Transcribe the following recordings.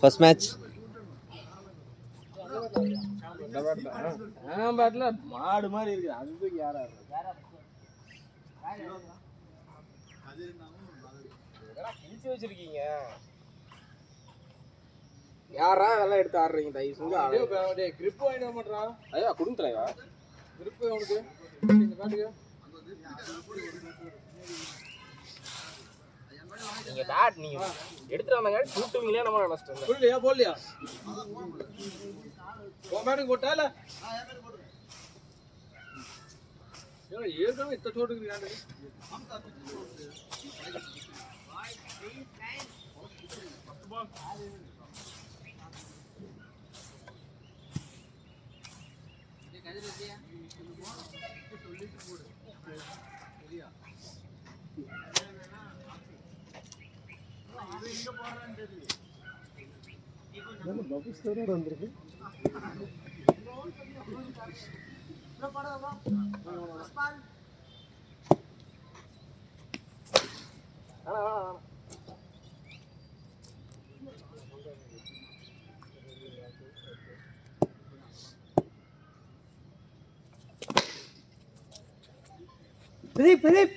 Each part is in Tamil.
ஃபர்ஸ்ட் மேட்ச் பேட்ல மாடு மாதிரி இருக்கு. அதுக்கு யாரா கிழிச்சு வச்சிருக்கீங்க? யாரா அதெல்லாம் எடுத்து ஆடுறீங்க? தயவு செஞ்சு கிரிப் வாங்கிட மாட்டான். ஐயா கொடுங்க தலைவா கிரிப் அவனுக்கு இந்த பேட்டுக்கு. நீங்க பேட் நீங்க எடுத்துட்டு வந்தாங்க கூட்டுவீங்களே நம்ம நினைச்சிட்டோம். புரியலையா போடலையா? உன் பேட்டுக்கு போட்டா இல்ல ஏற்கனவே இத்த சோட்டுக்கு வந்திருக்கு. பிரதீப்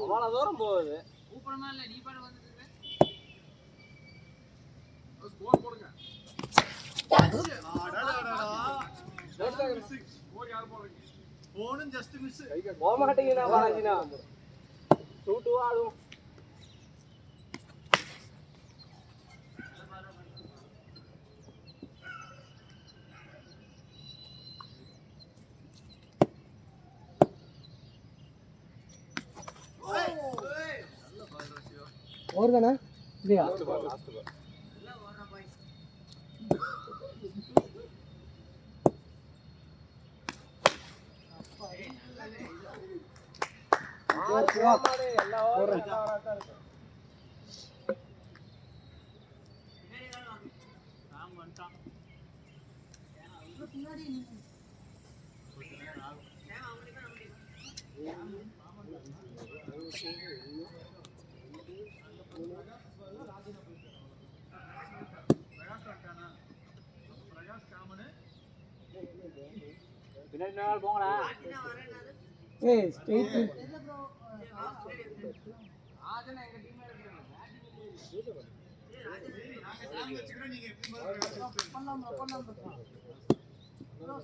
அவ்வளோ தூரம் போகுது. போக மாட்டேங்கண்ணா பாலாஜினா சூட்டு ஆடும். और गाना लिया பின்னாடி நாள் போங்கடா. ஏய் ஸ்ட்ரெயிட் ஆஜனா எங்க டீம்ல இருக்காங்க. பண்ணலாம் bro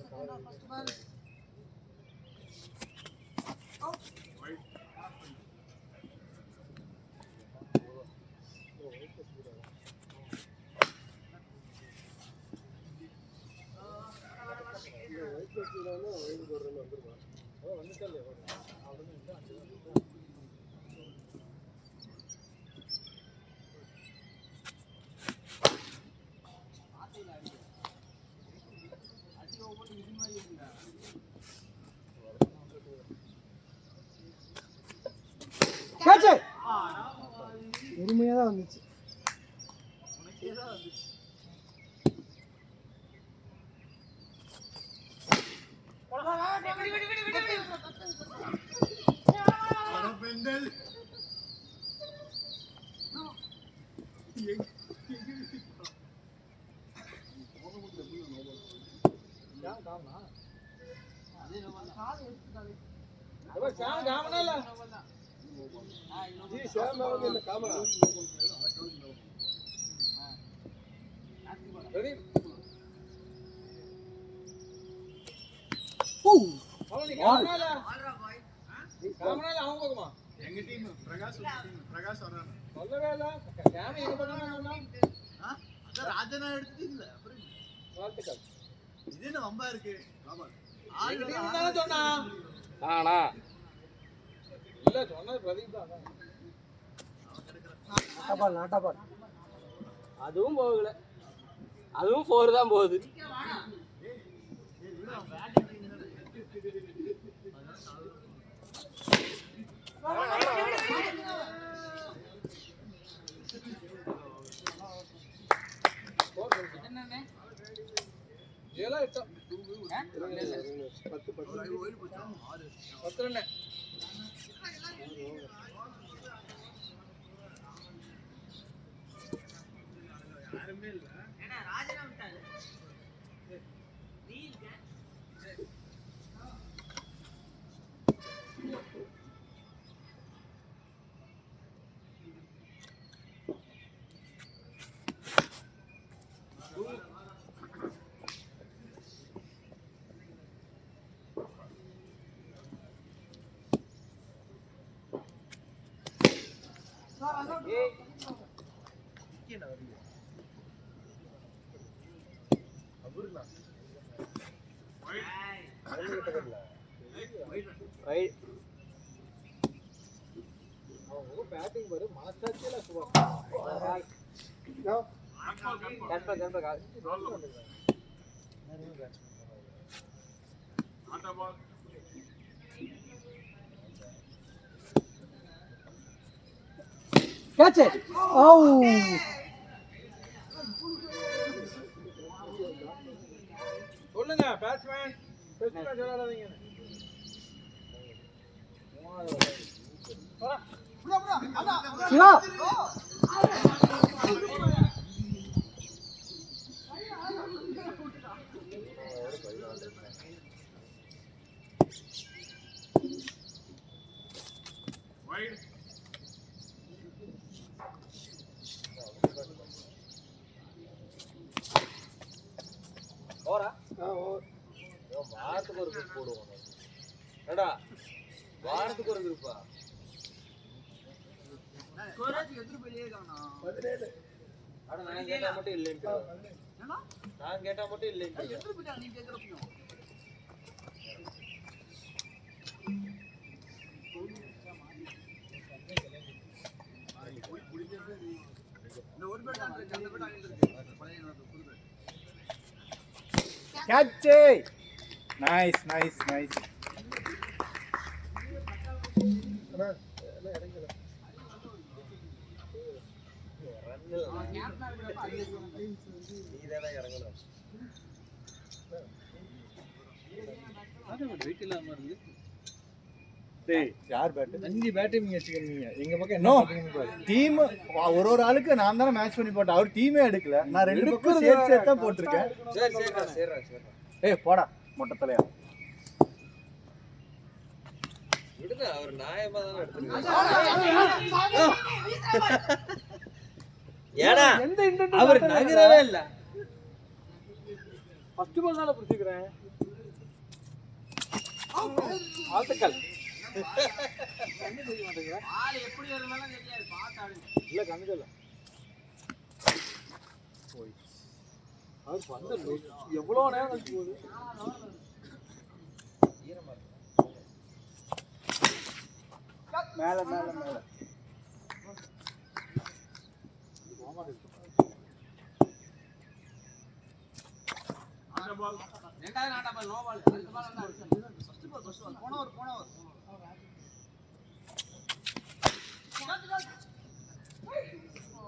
second first ball out. உரிமையா தான் வந்துச்சு. எங்க டீம் பிரகாஷ் வரானே சொல்லவே இல்ல. கேம் எங்க பண்ணானே அத ராஜனா எடுத்துட்டீங்கள. அப்புறம் வாழ்த்துக்கள். இது என்ன வம்பா இருக்கு? ஆமா ஆள் டீம் தான சொன்னா. ஆனா இல்ல சொன்னது பிரதீப் தான். நாட்டாபால் அதுவும் போகல. அதுவும் 4 தான் போகுது. என்னண்ணே ஏலா இட்ட 10 10 10 10 ಬ್ಯಾಟಿಂಗ್ ಬರೋ ಮನಸ್ಸಾಚಿಲ್ಲ ಸುಭಾಷ್ Catch it! Oh! சொல்லுங்க பேட்ஸ்மேன் சொல்லாதீங்க. Shiva! வாரத்துக்கு ஒரு குரூப் போடுவோம். ஏடா வாரத்துக்கு ஒரு குரூப்பா? அட நான் கேட்டா மட்டும் இல்லைன்னு. நான் கேட்டா மட்டும் இல்லைன்னு. Catch! Nice, nice, nice. யார் பேட்? அஞ்சு பேட்டிங் வச்சுக்கிறீங்க எங்க பக்கம் நோ என்ன டீம் ஒரு ஆளுக்கு நான் தானே மேட்ச் பண்ணி போட்டேன். அவர் டீமே எடுக்கல. நான் ரெண்டு பக்கம் சேர்த்து தான் போட்டிருக்கேன். ஏய் போடா மொட்டை தலையா. விடுங்க அவர் நியாயமா தானே எடுத்துருக்காரு. ஏடா அவர் நகரவே இல்ல. ஃபர்ஸ்ட் பால் தான புடிச்சிக்கிறேன். ஆல்டக்கல் கண்ணு தெரிய மாட்டேங்குது. பால் எப்படி வரும்னாலும் தெரியாது. பாத்து ஆடு. இல்ல கண்ணு இல்ல. போய். அவர் பந்த எவ்வளவு நேரம் கழிச்சு போகுது. மேல மேல மேல. ஆனா பால் ரெண்டாவது நாட்டா பால் நோ பால். ரெண்டு பால் தான் அடிச்சாங்க. ஃபர்ஸ்ட் பால் போன ஓவர்.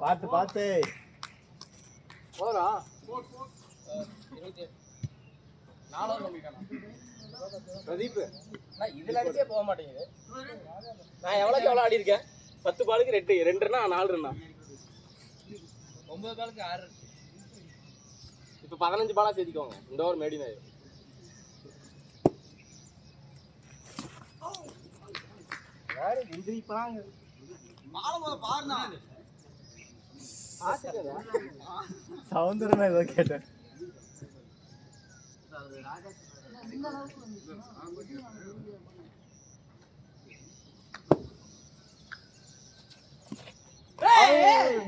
பார்த்து பார்த்து போறா பிரதீப் நான் இதுல அடிச்சே போக மாட்டேங்குது. நான் எவ்வளவு ஆடி இருக்கேன்? 10 பாலுக்கு 2 ரன்னா 4 ரன்னா 9 பாலுக்கு 6. இப்ப 15 பாலா சேர்த்துக்கோங்க. இந்த ஓவர் மேடின் ஆயிடும். யாரு இன்ஜரி பாங்க மாலமோத பாருடா. ஆச்சரியடா. சவுந்தரனா ஏதோ கேட்டேன்.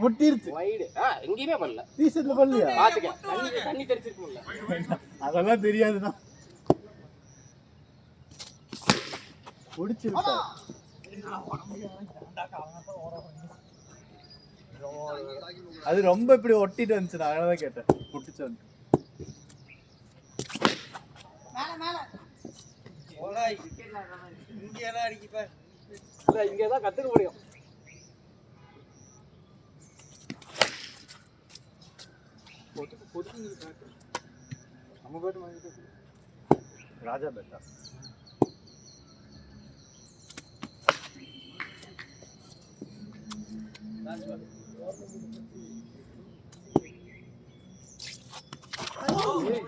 முட்டிருச்சு. வைடு எங்கேயுமே பண்ணல. டீஷர்ட்ல பண்ணலையா? பாத்துக்க தண்ணி தெரிச்சிருக்கும்ல. அதெல்லாம் தெரியாதுதான். பிடிச்சிருக்கா? அது ரொம்ப இப்படி ஒட்டிட்டு வந்துச்சு. நான் அதனாலதான் கேட்டேன். முட்டிச்சு வந்து இங்கதான் கத்துக்க முடியும். நம்ம பேட் வாங்கிட்டு ராஜா பேட்டா.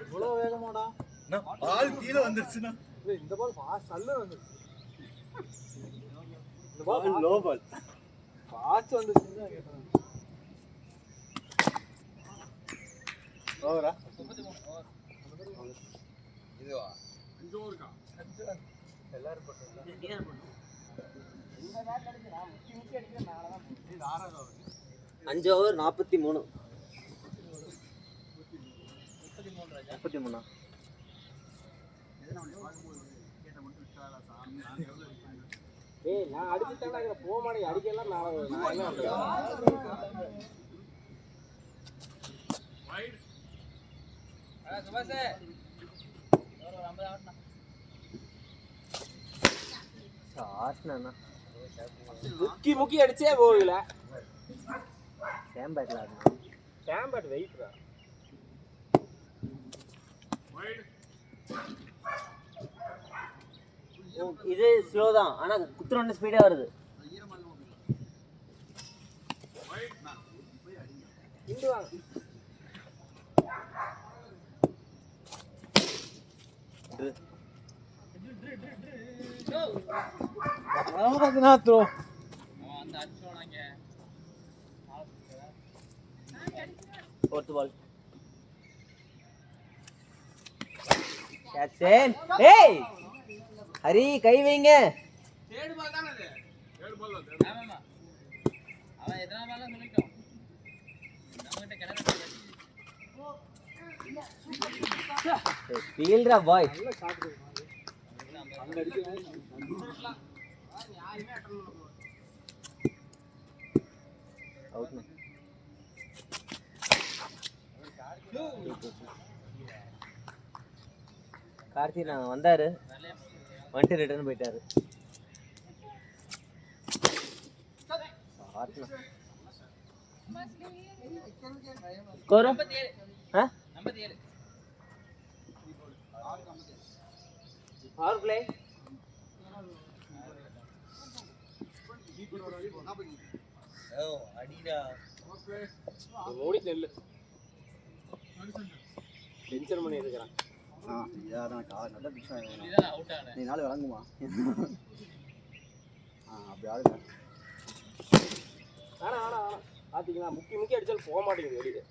இவ்வளவு வேகமாடா. பால் கீழே வந்துருச்சுன்னா இந்த பால் ஃபாஸ்ட் நல்ல வந்துருச்சு. இந்த பால் பால் லோ பால் ஃபாஸ்ட் வந்துருச்சுன்னு கேட்டேன். ஓவரா? இதுவா? எல்லாரும் போட்டாங்க. 5 ஓவர் 43. 33. ஏய் நான் அடிச்சிட்டேன்னா போக மாட்டேங்க அடிக்கலாம் நான் என்ன சுபாஷ் ஆட்னா முக்கி அடிச்சே போகல. சேம் பேட்ல ஆடுனா சேம் பேட் வெயிட்ரா. இது ஸ்லோ தான் ஆனா குத்துறோன்னு ஸ்பீடா வருது. இந்து வாங்க. Throw fourth ball. Captain. ஏய் ஹரி கை வைங்க. தேர்ட் பால் தான அது. தேர்ட் பால் ஆமாமா. அவன் எத்தனை பால்ல சொல்லிட்டோம். நம்மகிட்ட கிடக்கு. ஃபீல்டரா பாய். நல்ல ஷாட் இருக்கு. அங்க அடிக்கலாம். யாருமே அட்டல் அவுட். கார்த்தி நான் வந்தாரு வந்துட்டு ரிட்டர்ன் போயிட்டாரு. ஸ்கோர் 57. பவர் பிளே அடிடா ஓடி நெல்லு டென்ஷன் பண்ணி இருக்கிறான். நல்ல நீ நாள் விளங்குமா அப்படி ஆடுங்க. பாத்தீங்களா முக்கி அடிச்சாலும் போக மாட்டேங்குது வெளியே.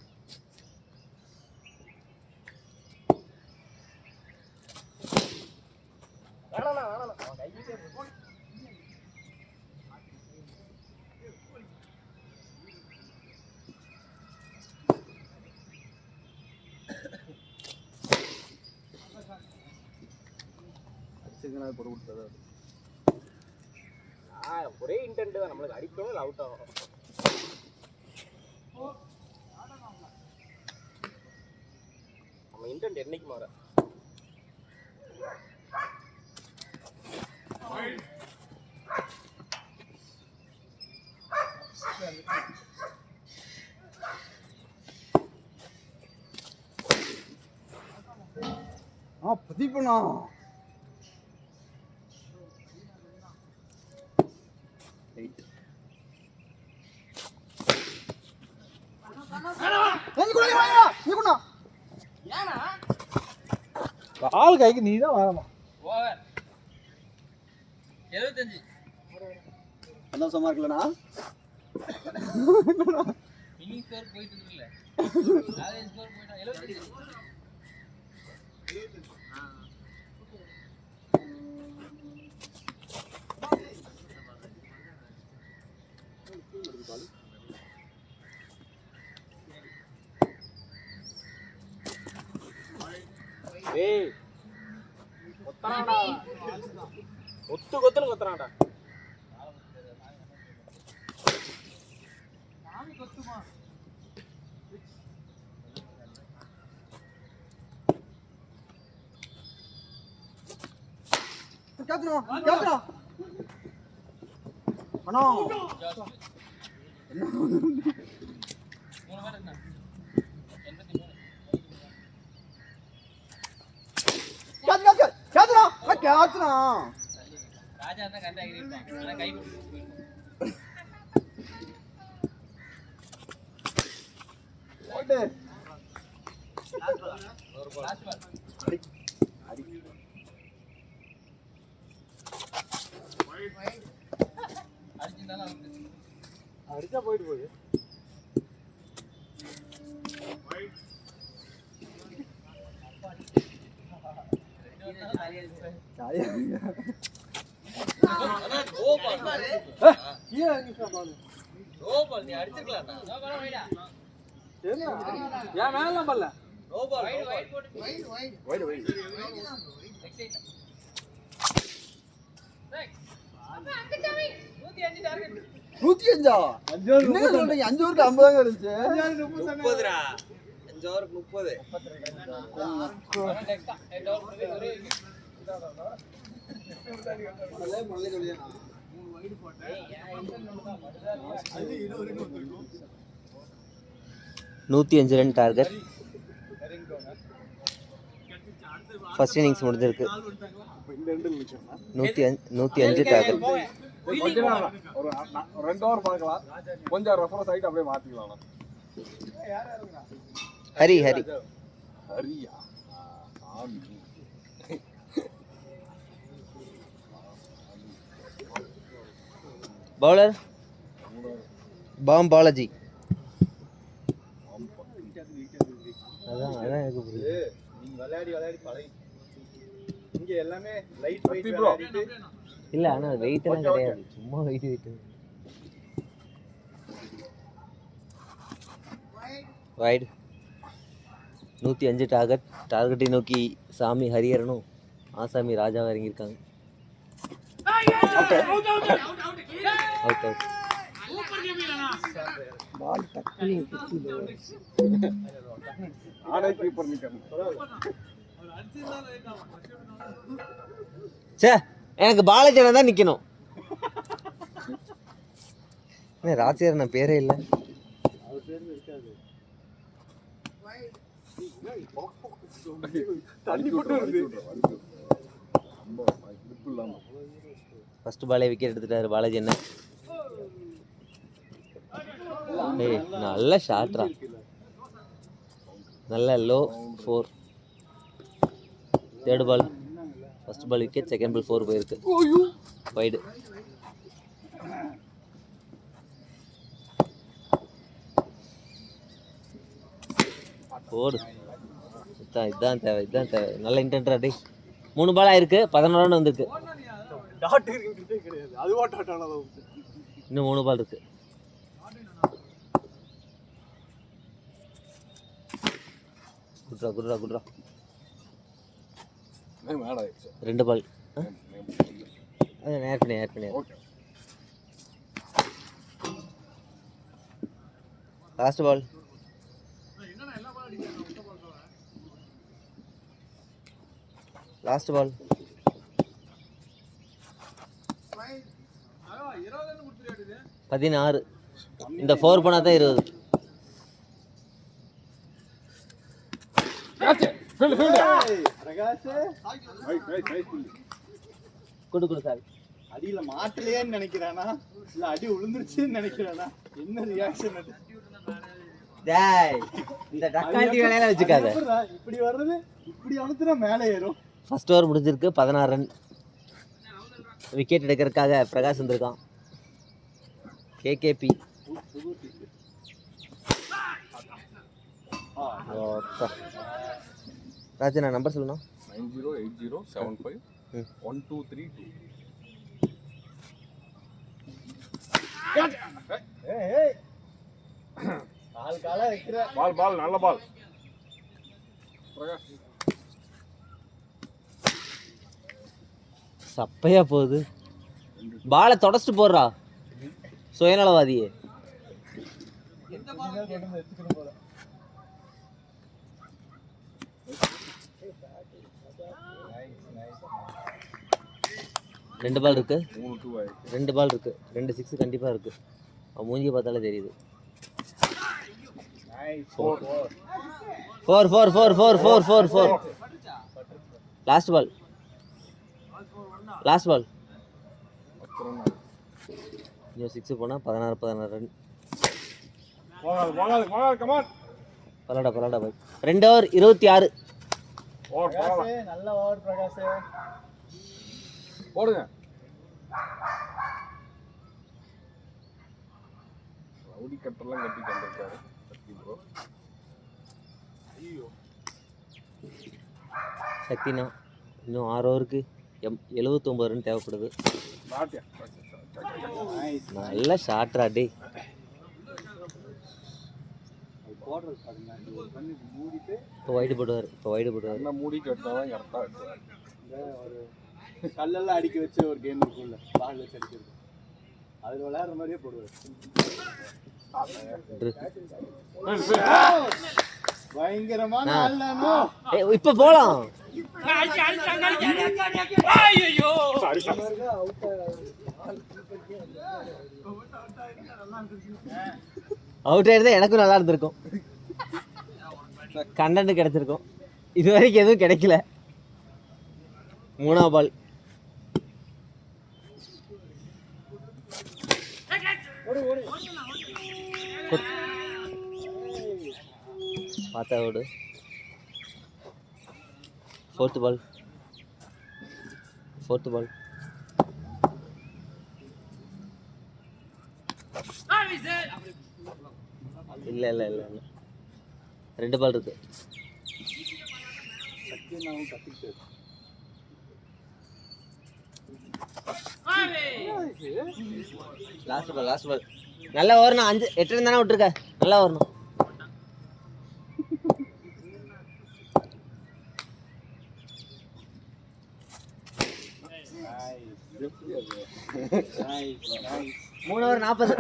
ஒரே இன்டென்ட் தான் நம்மளுக்கு அடிக்கணும் அவுட் ஆகும். நம்ம இன்டென்ட் என்னைக்கு மாற பதிப்பண்ணா கால் கைக்கு நீ தான் வரணும். ஓவர் 75 சந்தோஷமா இருக்கலனா மினி ஸ்கோர் போயிட்டு இருக்குல்ல அதே ஸ்கோர் போயிட்டா 75. ஏய் கொத்தறாடா கொத்துன்னு கொத்தறாடா. நாமி கொத்துமா கேட்றோம் அண்ணா 3 பேர் என்ன 83. ராஜா தான் கரெக்டா இருப்பான் ஆனா கை ஓடு லாஸ்ட் பால் அடி அடிச்சிட்டால அடிச்சா போயிட்டு போகுது. நீ அடிச்சிருக்கலாம்டா. ஏன் மேல பண்ணல வைடு வைடு 105 என்ன சொல்றீங்க 5 ஓவருக்கு 50 தான் இருந்துச்சு 30டா. 5 ஓவருக்கு 30. நூற்றி 5 ரன் டார்கெட். ஃபர்ஸ்ட் இன்னிங்ஸ் முடிஞ்சிருக்கு. 105 டார்கெட். ஒரு 2 ஓவர் பார்க்கலாம். கொஞ்சம் ரெஃபரன்ஸ் ஆயிட்டு அப்படியே மாத்திக்கலாம். ஹரி ஹரி ஹரியா சாமி பவுலர் பாலாஜி. அதான் எனக்கு புரியுது. நீங்க விளையாடி பழகி இங்க எல்லாமே லைட் வெயிட் ப்ரோ இல்ல ஆனா வெயிட் எல்லாம் கிடையாது, சும்மா வெயிட் வைட். 105 டார்கெட்டை நோக்கி சாமி ஹரியரனும் ஆசாமி ராஜாவும் இறங்கியிருக்காங்க. Out out. பால் டக்குனு ஆடை கீப்பர் நிக்கணும். சே எனக்கு பாலாஜி தான் நிக்கணும். ராஜேர் நான் பேரே இல்லை. தண்ணி போட்டு வருது. ஃபர்ஸ்ட் பாலே விக்கெட் எடுத்துட்டாரு பாலாஜி என்ன. ஏய் நல்ல ஷாட்ரா, நல்ல low 4. Third ball first ball wicket, second ball 4 போயிருக்கு. வைடு. போடு. இதான் தேவை. நல்ல இன்டென்ட்ரா டே. 3 பால் ஆயிருக்கு, 11 ரன் வந்திருக்கு. டாட் இருக்குன்றதே கிடையாது, அதுவா டாட் ஆனது. இன்னும் 3 பால் இருக்கு. குட்ரா. மேட் ஆயிடுச்சு. 2 பால். நேர் பண்ணி. Last ball. Last ball. 16. இந்த 4 பண்ணா தான் 20. பிரகாஷ் குடு சார். அடியில மாட்டலையேன்னு நினைக்கிறானா இல்ல அடி விழுந்துருச்சுன்னு நினைக்கிறானா? என்ன ரியாக்ஷன் அது? டேய் இந்த டக்காண்டி வேலையில வச்சுக்காத. இப்படி வர்றது, இப்படி அழுத்துனா மேலே ஏறும். ஃபர்ஸ்ட் ஓவர் முடிஞ்சிருக்கு, 16 ரன். விக்கெட் எடுக்கிறதுக்காக பிரகாஷ் வந்திருக்கான். கேகேபி. ராஜனா நம்பர் சொல்லணும். 9080751232. காலா வைக்கிற பால் நல்ல பால். பிரகாஷ் சப்பையா போகுது. பாலை தொடச்சிட்டு போடுறா சுயநலவாதியே. ரெண்டு பால் இருக்கு, 2 பால் இருக்கு, 2 6 கண்டிப்பா இருக்கு. அவன் மூஞ்சியை பார்த்தாலே தெரியுது. 4. Last ball. இன்னும் 6 போனா 16 ரன். பலாடா பாய். 2 ஓவர் 26. நல்ல ஓவர் பிரகாஷ். போடுங்க. ரவுடி கட்டெல்லாம் கட்டிட்டு வந்திருக்காரு ப்ரோ. சக்தினா இன்னும் 6 ஓவருக்கு 79 ரன் தேவைப்படுது. நல்ல ஷாட்ரா டே. போடுறது பாருங்க, ஒரு கண்ணு மூடிட்டு இப்போ வைடு போடுவார், இப்போ வைடு போடுவார். நல்லா மூடிட்டு எடுத்தாதான் கரெக்டாக எடுத்துவார். இந்த ஒரு கல்லெல்லாம் அடிக்க வச்சு ஒரு கேம் இருக்குல்ல, பால் வச்சு அடிக்கிறது, அதில் விளையாடுற மாதிரியே போடுவார். பயங்கரமான ஆள்லானோ. இப்போ போலாம். அவுட் ஆயிருந்தா எனக்கும் நல்லா இருந்திருக்கும், கண்டென்ட் கிடைச்சிருக்கும். இது வரைக்கும் எதுவும் கிடைக்கல. 3ஆம் பால். பார்த்தா ஓடு. 4th பால். இல்ல 2 பால் இருக்கு. லாஸ்ட் பால் நல்லா வரணும். 8 ரன் தானே விட்டுருக்க, நல்லா வரணும். மூணு ஓவர் 40.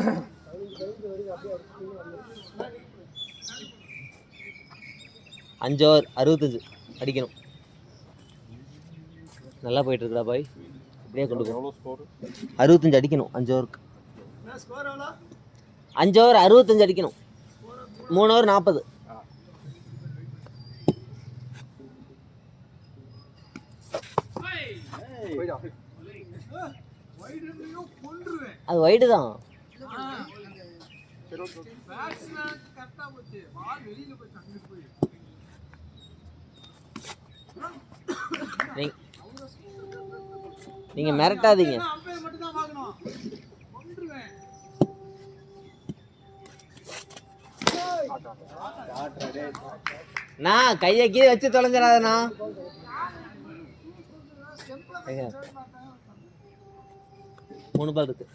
5 ஓவர் 65 அடிக்கணும். நல்லா போயிட்டு இருக்குடா பாய், இப்படியே கொண்டு போ. 65 அடிக்கணும் 5 ஓவருக்கு. 5 ஓவர் 65 அடிக்கணும். 3 ஓவர் 40. அது வைடு தான். நீங்க மிரட்டாதீங்க. நான் கையை கீழே வச்சு தொலைஞ்சிடாதண்ணா. 3 பால் இருக்கு.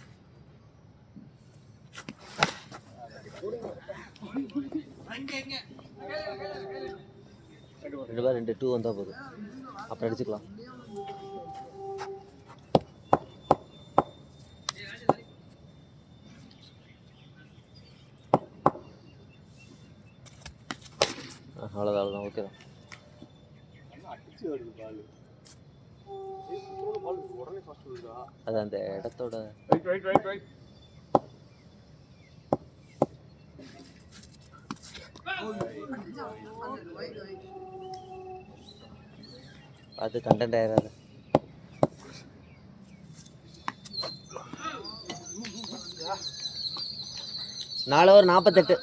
2 பால் 2 வந்தா போதும், அப்புறம் அடிச்சுக்கலாம். அவ்வளோதான், ஓகே தான். அது அந்த இடத்தோட அது கண்டென்ட் ஆயிடாது. நாலு ஓவர் 48.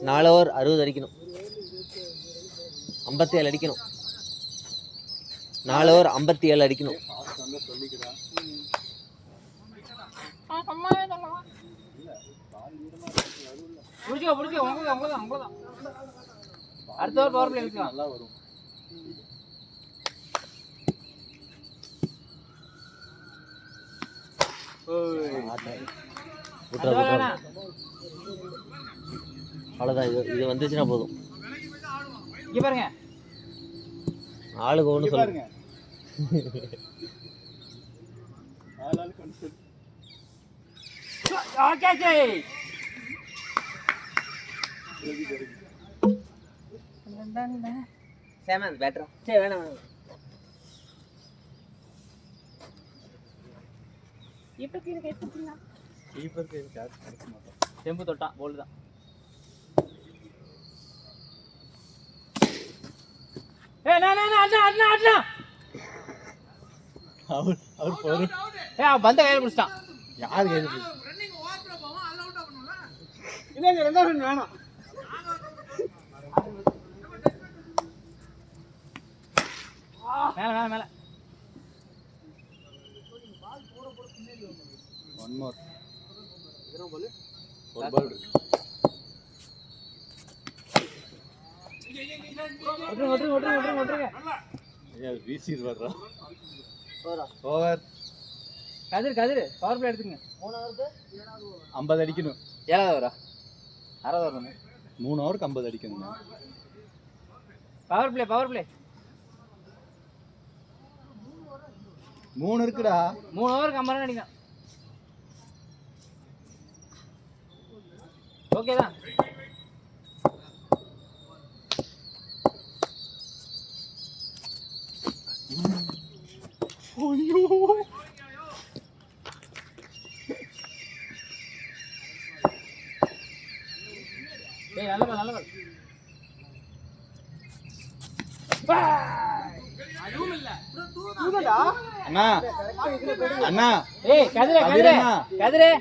4 ஓவர் 60 அடிக்கணும். 57 அடிக்கணும். 4 ஓவர் 57 அடிக்கணும். அடுத்த ஓவர் பவர் பிளே இருக்கலாம், நல்லா வரும். அவ்வளோதான். இது வந்துச்சுன்னா போதும். இங்கே பாருங்க, ஆளுக்கு ஒன்று சொல்லுங்க. பேட்டரா சரி வேணாம். செம்பு தொட்டான் போல் தான். பந்த கையில் பிடிச்சிட்டான். யாரு கையில் இல்லைங்க, 2 ரன் வேணும். மேல மேல மேல. One more. ஒரு பால். வீசிட்டு வர்றோம். ஓவரா ஓவர். கதிர் பவர் பிளே எடுத்துங்க. 50 அடிக்கணும். 7வது ஓவரா 6வது ஓவர் தானே. 3 ஓவருக்கு 50 அடிக்கணும். பவர் பிளே 3 இருக்குடா. 3 ஓவருக்கு 50 ரன் அடிக்கலாம். ஓகே தான். ஐயோ ஏய் நல்ல பால் அதுவும் இல்ல அண்ணா அண்ணா ஏய் கதிரே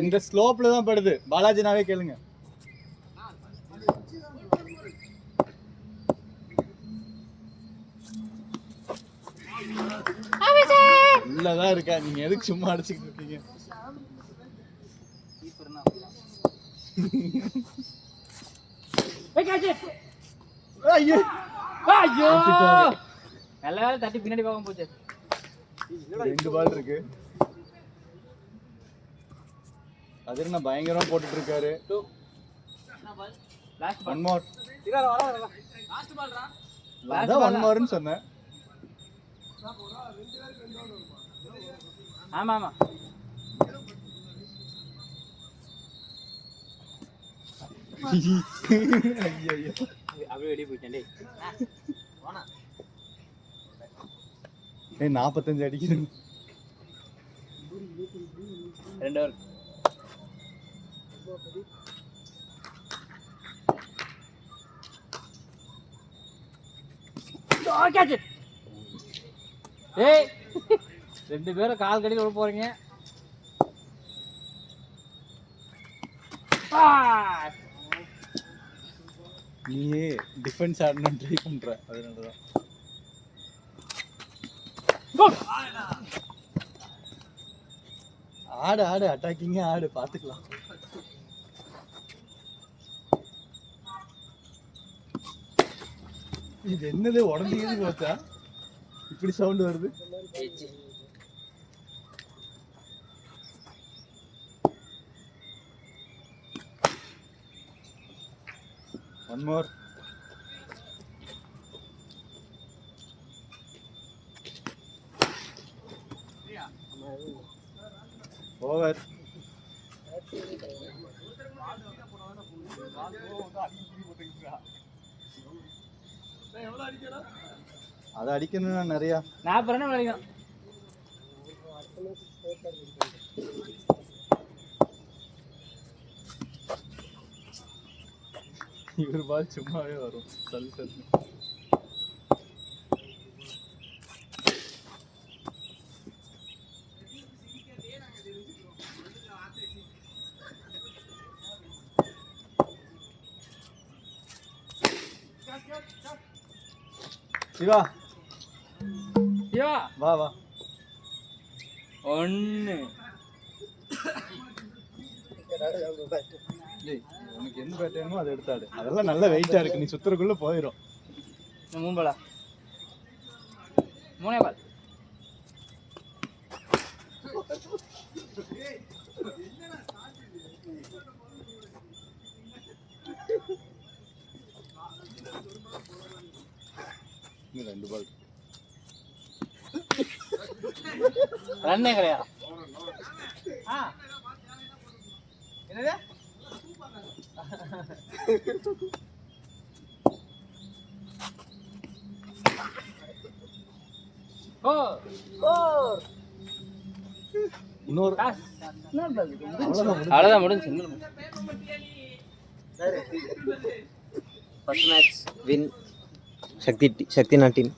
இந்த ஸ்லோப்ல தான் படுது. பாலாஜினாவே கேளுங்க. உள்ளதான் இருக்கா. நீங்க எதுக்கு சும்மா அடிச்சுக்கிட்டு இருக்கீங்க? ஐயோ நல்ல வேலை தட்டி பின்னாடி போகாம போச்சு. 2 பால் இருக்கு. அது என்ன பயங்கரமா போட்டுட்டு இருக்காரு. One more. அதான் 1 மோர்னு சொன்னேன். ஆமா ஐயோ அப்படியே வெளியே போயிட்டேன். டேய் 45 அடிக்கணும். 2 ஓவர். ஏய் 2 பேரும் கால் கடியில் விட போறீங்க. நீ டிஃபென்ஸ் ஆடணும்னு ட்ரை பண்ற. அதனாலதான் ஆடு அட்டாக்கிங்க ஆடு. பாத்துக்கலாம். இது என்னது உடஞ்சிக்கிது போச்சா? இப்படி சவுண்ட் வருது. One more. ஓவர். அதை அடிக்கணும்னா நிறையா 40 ரன் அடிக்கணும். இவர் பால் சும்மாவே வரும். சல் சல். சிவா வா 1. உனக்கு என்ன பேட் வேணுமோ அதை எடுத்தாடு. அதெல்லாம் நல்ல வெயிட்டா இருக்கு. நீ சுத்துறதுக்குள்ள போயிடும். 3 பாலா 3 பால். இன்னும் 2 பால். ரன்னே கிடையாது. என்னது இன்னொரு அவ்வளோதான் முடிஞ்சு. ஃபர்ஸ்ட் மேட்ச் வின் சக்தி நாட்டின்.